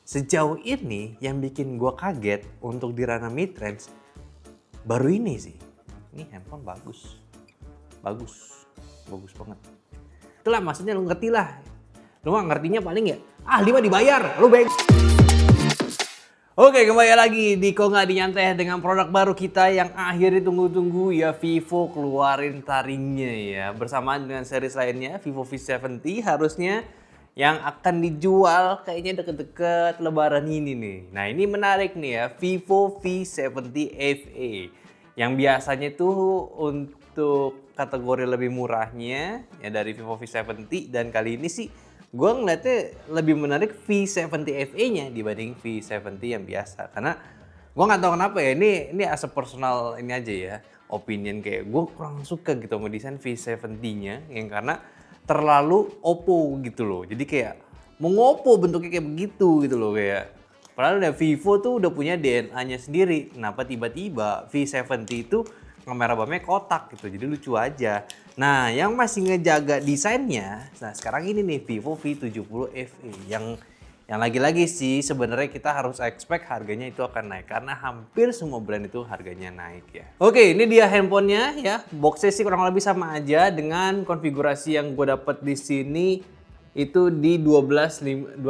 Sejauh ini yang bikin gue kaget untuk di ranah mid-range baru ini sih. Ini handphone bagus. Bagus banget. Itulah maksudnya lu ngerti lah. Lu mah ngertinya paling ya, ahli mah dibayar, lu bego. Oke, kembali lagi di Kok Nggak Dinyantai dengan produk baru kita yang akhirnya tunggu-tunggu ya, Vivo keluarin taringnya ya. Bersamaan dengan series lainnya, Vivo V70 harusnya yang akan dijual kayaknya deket-deket lebaran ini nih. Nah ini menarik nih ya, Vivo V70 FE. Yang biasanya tuh untuk kategori lebih murahnya ya dari Vivo V70, dan kali ini sih gue ngeliatnya lebih menarik V70 FE-nya dibanding V70 yang biasa. Karena gue nggak tahu kenapa ya, ini as a personal ini aja ya, opinion, kayak gue kurang suka gitu sama desain V70-nya yang karena terlalu Oppo gitu loh. Jadi kayak mau ngopo bentuknya kayak begitu gitu loh, kayak padahal udah Vivo tuh udah punya DNA-nya sendiri. Kenapa tiba-tiba V70 itu kamera bumnya kotak gitu, jadi lucu aja. Nah yang masih ngejaga desainnya, nah sekarang ini nih Vivo V70 FE yang lagi-lagi sih sebenarnya kita harus expect harganya itu akan naik karena hampir semua brand itu harganya naik ya. Oke, ini dia handphonenya ya. Boxnya sih kurang lebih sama aja dengan konfigurasi yang gue dapat di sini itu di 256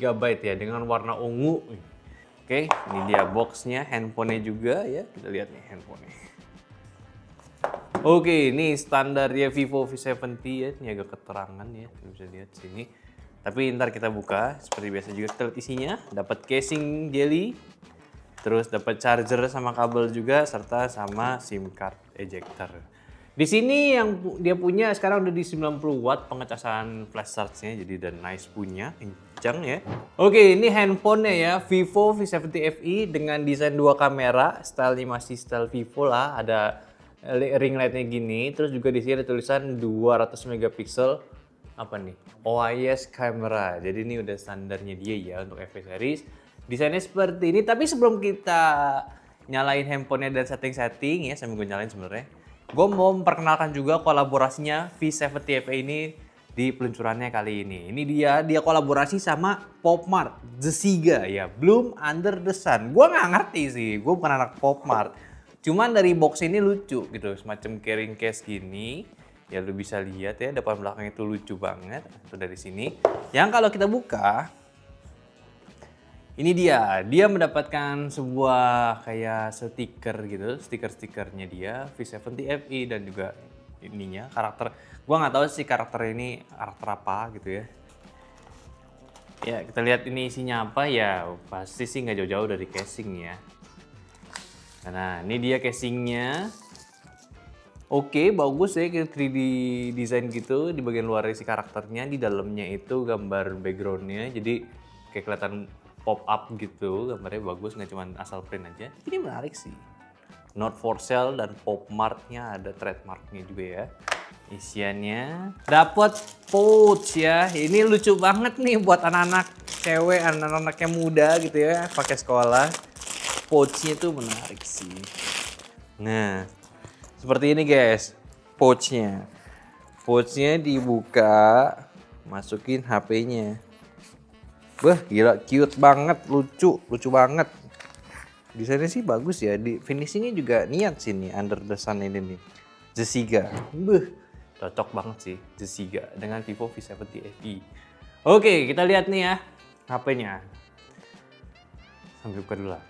GB ya dengan warna ungu. Oke, ini dia boxnya, handphonenya juga ya. Kita lihat nih handphonenya. Oke, ini standarnya Vivo V70 ya. Ini agak keterangan ya, bisa lihat sini. Tapi ntar kita buka, seperti biasa juga kita lihat isinya. Dapat casing jelly, terus dapat charger sama kabel juga, serta sama SIM card ejector. Di sini yang dia punya sekarang udah di 90 watt pengecasan flash charge-nya, jadi udah nice punya, kencang ya. Oke, ini handphonenya ya, Vivo V70 FE dengan desain dua kamera, stylenya masih style Vivo lah, ada ring light-nya gini, terus juga di sini ada tulisan 200 megapiksel. Apa nih? OIS camera. Jadi ini udah standarnya dia ya untuk FE series. Desainnya seperti ini, tapi sebelum kita nyalain handphonenya dan setting-setting ya, sambil gue nyalain sebenarnya, gue mau memperkenalkan juga kolaborasinya V70 FE ini di peluncurannya kali ini. Ini dia kolaborasi sama Popmart, The Siga ya, Bloom Under the Sun. Gue nggak ngerti sih, gue bukan anak Popmart. Cuman dari box ini lucu gitu, semacam carrying case gini. Ya lu bisa lihat ya, depan belakang itu lucu banget. Itu dari sini. Yang kalau kita buka, ini dia mendapatkan sebuah kayak stiker gitu, stiker-stikernya dia V70 FE dan juga ininya karakter. Gua nggak tahu sih karakter ini karakter apa gitu ya. Ya kita lihat ini isinya apa ya, pasti sih nggak jauh-jauh dari casing ya. Nah ini dia casingnya. Oke, bagus ya, kayak 3D design gitu di bagian luar isi karakternya, di dalamnya itu gambar backgroundnya, jadi kayak kelihatan pop up gitu, gambarnya bagus, nggak cuma asal print aja. Ini menarik sih. Not for sale dan Popmart-nya ada trademarknya juga ya. Isiannya dapat pouch ya, ini lucu banget nih buat anak-anak cewek, anak-anak yang muda gitu ya, pakai sekolah. Pouch-nya tuh menarik sih. Nah, seperti ini guys, pouch-nya. Pouch-nya dibuka, masukin HP-nya. Wah, gila, cute banget, lucu banget. Desainnya sih bagus ya, di finishingnya juga niat sih nih, Under the Sun ini nih. The Siga. Cocok banget sih, The Siga dengan Vivo V70 FE. Oke, kita lihat nih ya, HP-nya. Sambil buka dulu lah.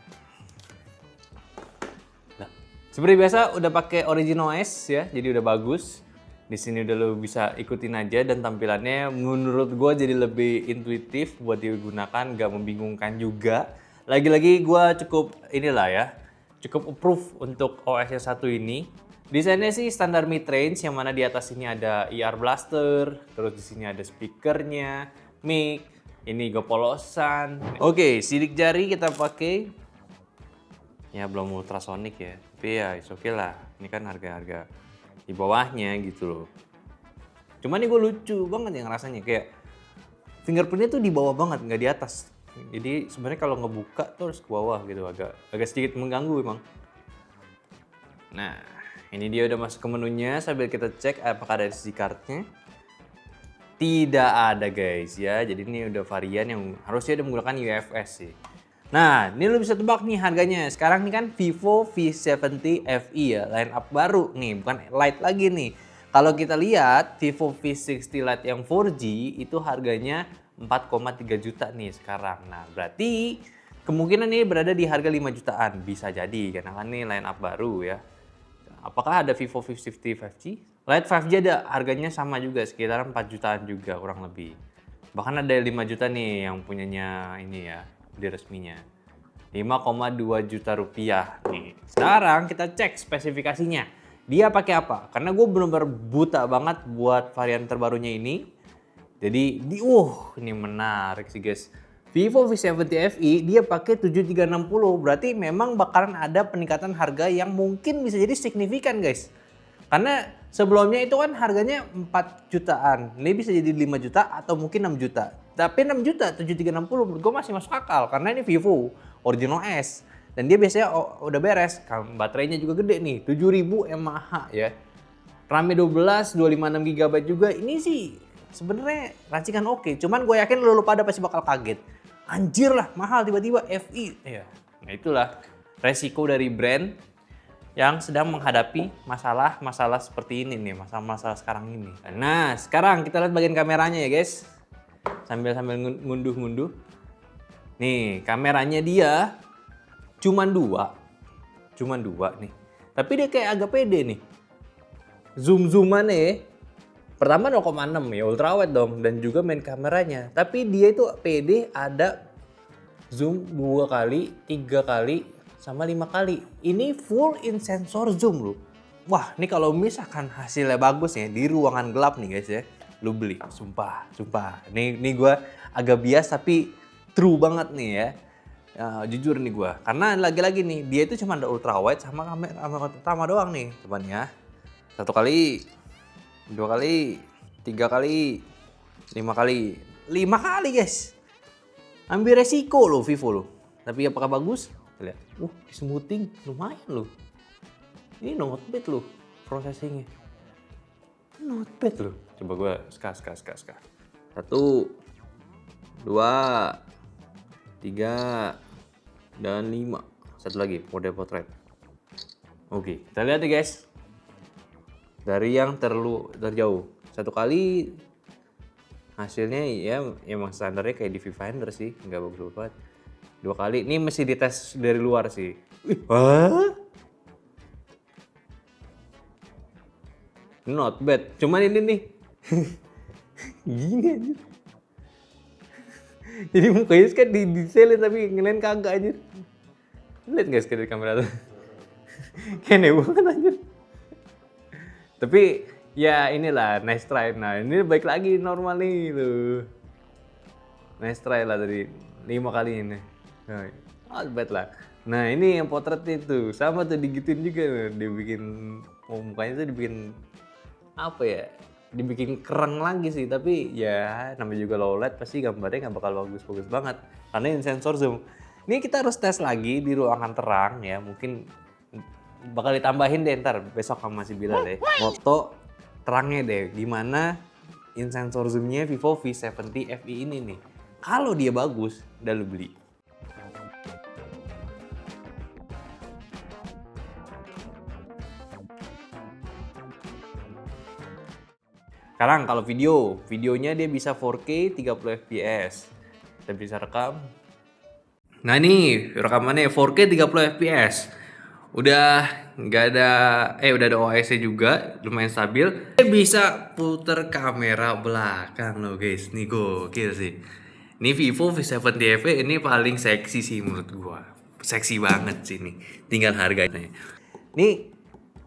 Seperti biasa udah pakai original OS ya, jadi udah bagus. Di sini udah lo bisa ikutin aja dan tampilannya menurut gue jadi lebih intuitif buat digunakan, gak membingungkan juga. Lagi-lagi gue cukup inilah ya, cukup approve untuk OS yang satu ini. Desainnya sih standar mid range, yang mana di atas ini ada IR blaster, terus di sini ada speakernya, mic, ini gopolosan. Oke, sidik jari kita pakai. Ya belum ultrasonic ya, tapi ya oke lah, ini kan harga-harga di bawahnya gitu loh. Cuman ini gue lucu banget yang rasanya, kayak fingerprintnya tuh di bawah banget, nggak di atas. Jadi sebenarnya kalau ngebuka tuh harus ke bawah gitu, agak sedikit mengganggu emang. Nah ini dia udah masuk ke menunya, sambil kita cek apakah ada SD card-nya. Tidak ada guys ya. Jadi ini udah varian yang harusnya udah menggunakan UFS sih. Nah, ini lo bisa tebak nih harganya. Sekarang nih kan Vivo V70 FE ya, line up baru nih, bukan Lite lagi nih. Kalau kita lihat Vivo V60 Lite yang 4G itu harganya 4,3 juta nih sekarang. Nah, berarti kemungkinan ini berada di harga 5 jutaan. Bisa jadi karena kan ini line up baru ya. Apakah ada Vivo V50 5G? Lite 5G ada harganya sama juga, sekitar 4 jutaan juga kurang lebih. Bahkan ada 5 juta nih yang punyanya ini ya, di resminya. 5,2 juta rupiah nih. Sekarang kita cek spesifikasinya. Dia pakai apa? Karena gue bener-bener buta banget buat varian terbarunya ini. Jadi, ini menarik sih guys. Vivo V70 FE dia pakai 7360, berarti memang bakalan ada peningkatan harga yang mungkin bisa jadi signifikan guys. Karena sebelumnya itu kan harganya 4 jutaan, ini bisa jadi 5 juta atau mungkin 6 juta. Tapi 6 juta 7360 menurut gue masih masuk akal karena ini Vivo original S. Dan dia biasanya udah beres, baterainya juga gede nih, 7000 mAh ya. RAM-nya 12, 256 GB juga, ini sih sebenarnya racikan oke. Cuman gue yakin lo pada pasti bakal kaget. Anjir lah, mahal tiba-tiba FE. Ya, nah itulah resiko dari brand yang sedang menghadapi masalah-masalah seperti ini nih, masalah-masalah sekarang ini. Nah, sekarang kita lihat bagian kameranya ya guys. Sambil ngunduh-ngunduh. Nih, kameranya dia cuman dua nih. Tapi dia kayak agak pede nih. Zoom-zoomannya pertama 0,6 ya, ultrawide dong, dan juga main kameranya. Tapi dia itu pede ada zoom 2 kali, 3 kali, sama 5 kali. Ini full in sensor zoom loh. Wah, ini kalau misalkan hasilnya bagus ya di ruangan gelap nih guys ya, lu beli, sumpah. Ini gue agak bias tapi true banget nih ya. Jujur nih gue, karena lagi-lagi nih dia itu cuma ada ultrawide sama kamera utama doang nih, cuman ya. 1 kali, 2 kali, 3 kali, 5 kali. 5 kali guys. Ambil resiko loh Vivo loh. Tapi apakah bagus? Lihat. Smoothing lumayan loh. Ini not bad loh processingnya. Not bad loh. Coba gue ska. 1, 2, 3, dan 5. Satu lagi, mode portrait. Oke, kita lihat ya guys. Dari yang terjauh. 1 kali hasilnya ya emang standarnya kayak di Viewfinder sih, nggak bagus banget. 2 kali, ini mesti dites dari luar sih. Wah, not bad. Cuman ini nih, gini aja. Jadi mukanya kan diselin tapi ngelain kagak aja. Lihat guys dari kamera tuh, kayak banget aja. Tapi ya inilah nice try. Nah ini baik lagi normal nih tuh. Nice try lah tadi 5 kali ini. Not bad lah. Nah ini yang potret itu sama tuh digituin juga, dibikin mukanya tuh dibikin apa ya? Dibikin keren lagi sih, tapi ya namanya juga low light pasti gambarnya nggak bakal bagus-bagus banget karena ini sensor zoom. Ini kita harus tes lagi di ruangan terang ya, mungkin bakal ditambahin deh ntar besok kamu masih bilang deh foto terangnya deh gimana in sensor zoomnya Vivo V70 FE ini nih. Kalau dia bagus udah lu beli. Sekarang kalau videonya dia bisa 4K 30 fps. Kita bisa rekam. Nah ini rekamannya 4K 30 fps. Udah ada OIS-nya juga, lumayan stabil. Dia bisa puter kamera belakang loh guys. Nih gokil sih. Ini Vivo V70 FE ini paling seksi sih menurut gua. Seksi banget sih ini. Tinggal harganya. Ini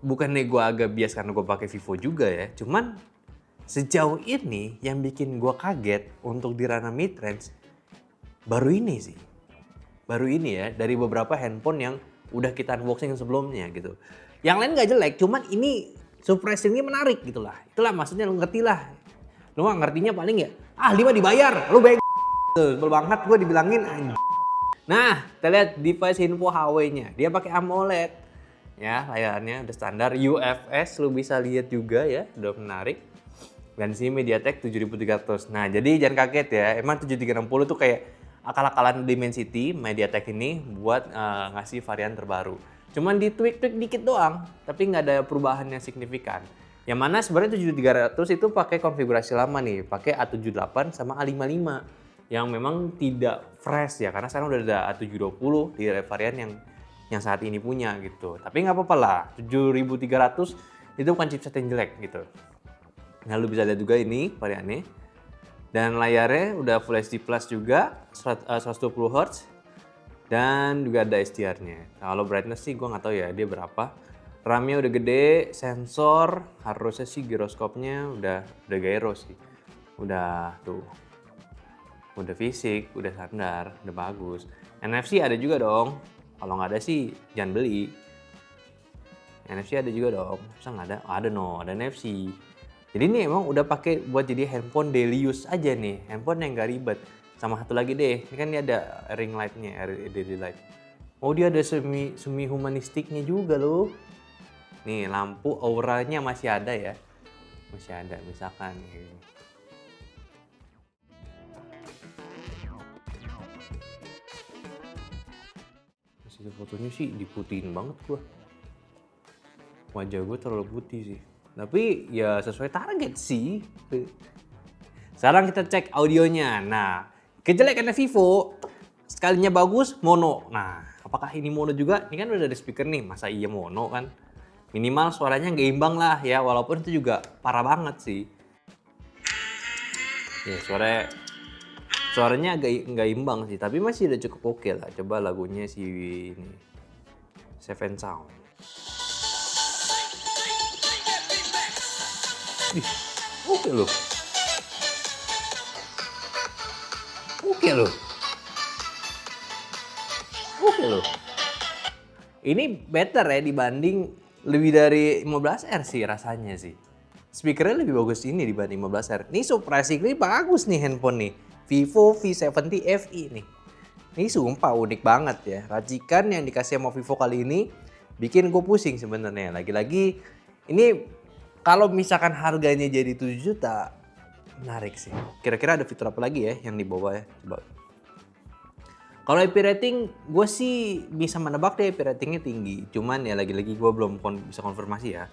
bukannya gua agak bias karena gua pakai Vivo juga ya. Cuman sejauh ini yang bikin gue kaget untuk di ranah mid-range baru ini sih. Baru ini ya, dari beberapa handphone yang udah kita unboxing sebelumnya gitu. Yang lain gak jelek, cuman ini surprisingly menarik gitu lah. Itulah maksudnya lu ngerti lah. Lu mah ngertinya paling ya, 5 dibayar, lu bego. Tuh, sebel banget gue dibilangin anjing. Nah, kita lihat device info HW-nya. Dia pakai AMOLED. Ya, layarnya udah standar UFS, lu bisa lihat juga ya, udah menarik. Dan sini MediaTek 7300. Nah, jadi jangan kaget ya. Emang 7360 tuh kayak akal-akalan Dimensity MediaTek ini buat ngasih varian terbaru. Cuman di tweak-tweak dikit doang, tapi nggak ada perubahan yang signifikan. Yang mana sebenarnya 7300 itu pakai konfigurasi lama nih, pakai A78 sama A55 yang memang tidak fresh ya, karena sekarang udah ada A720 di varian yang saat ini punya gitu. Tapi nggak apa-apa lah, 7300 itu bukan chipset yang jelek gitu. Nah, lu bisa lihat juga ini variannya. Dan layarnya udah Full HD Plus juga, 120 Hz. Dan juga ada SDR-nya. Kalau brightness sih gue nggak tahu ya dia berapa. RAM-nya udah gede, sensor, harusnya sih giroskopnya udah gyro sih. Udah tuh. Udah fisik, udah standar, udah bagus. NFC ada juga dong. Kalau nggak ada sih jangan beli. NFC ada juga dong. Masa nggak ada? Ada ada NFC. Jadi ini emang udah pakai buat jadi handphone daily use aja nih, handphone yang gak ribet. Sama satu lagi deh, ini kan dia ada ring light-nya, LED light. Oh dia ada semi humanistiknya juga loh. Nih lampu auranya masih ada ya, masih ada misalkan. Masih fotonya sih diputihin banget gua. Wajah gue terlalu putih sih. Tapi ya sesuai target sih. Sekarang kita cek audionya. Nah, kejelekannya Vivo, sekalinya bagus, mono. Nah, apakah ini mono juga? Ini kan udah ada speaker nih, masa iya mono kan? Minimal suaranya nggak imbang lah ya, walaupun itu juga parah banget sih. Ya, suaranya agak nggak imbang sih, tapi masih udah cukup oke lah. Coba lagunya si ini, Seven Sound. Oke loh. Oke loh. Oke loh. Ini better ya dibanding lebih dari 15R sih rasanya sih. Speakernya lebih bagus ini dibanding 15R. Ini surprisingly bagus nih handphone nih. Vivo V70 FE nih. Ini sumpah unik banget ya. Racikan yang dikasih sama Vivo kali ini bikin gue pusing sebenarnya. Lagi-lagi ini kalau misalkan harganya jadi 7 juta, menarik sih. Kira-kira ada fitur apa lagi ya yang di bawah ya? Coba. Kalau IP rating, gue sih bisa menebak deh IP ratingnya tinggi. Cuman ya lagi-lagi gue belum bisa konfirmasi ya.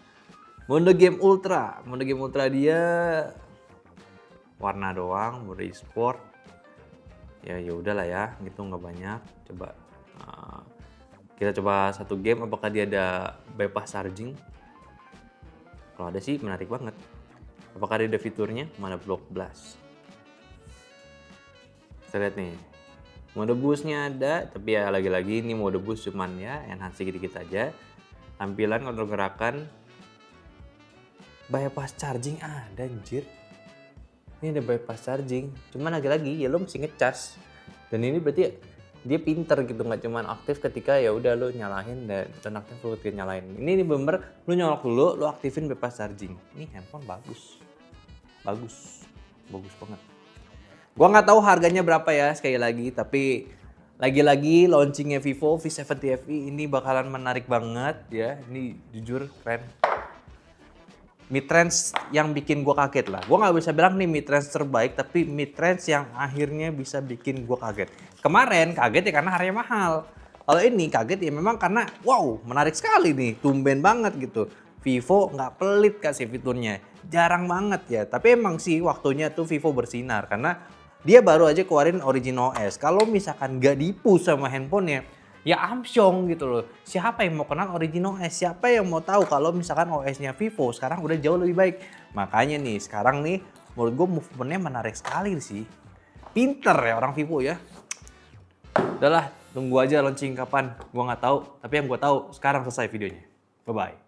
Mode Game Ultra. Mode Game Ultra dia warna doang, mode e-sport. Ya udahlah ya, gitu nggak banyak. Coba kita coba satu game, apakah dia ada bypass charging? Kalau ada sih menarik banget. Apakah ada fiturnya? Mana block blast? Kita lihat nih. Mode boostnya ada, tapi ya lagi-lagi ini mode boost cuman ya enhance dikit-dikit aja. Tampilan kontrol gerakan. Bypass charging ada anjir. Ini ada bypass charging. Cuman lagi-lagi ya lo mesti ngecas. Dan ini berarti dia pinter gitu, nggak cuman aktif ketika ya udah lo nyalain dan aktif lo ketika nyalain. Ini bener lo nyolok dulu, lo aktifin bypass charging. Ini handphone bagus banget. Gua nggak tahu harganya berapa ya sekali lagi, tapi lagi-lagi launchingnya Vivo V70 FE ini bakalan menarik banget ya. Ini jujur keren. Mid-range yang bikin gue kaget lah. Gue nggak bisa bilang nih mid-range terbaik, tapi mid-range yang akhirnya bisa bikin gue kaget. Kemarin kaget ya karena harganya mahal. Kalau ini kaget ya memang karena wow menarik sekali nih, tumben banget gitu. Vivo nggak pelit kasih fiturnya, jarang banget ya. Tapi emang sih waktunya tuh Vivo bersinar karena dia baru aja keluarin Origin OS. Kalau misalkan nggak di-push sama handphonenya, ya amsyong gitu loh. Siapa yang mau kenal Origin OS? Siapa yang mau tahu kalau misalkan OS-nya Vivo sekarang udah jauh lebih baik? Makanya nih sekarang nih menurut gue movementnya menarik sekali sih. Pinter ya orang Vivo ya. Udahlah tunggu aja launching kapan. Gue nggak tahu. Tapi yang gue tahu sekarang selesai videonya. Bye-bye.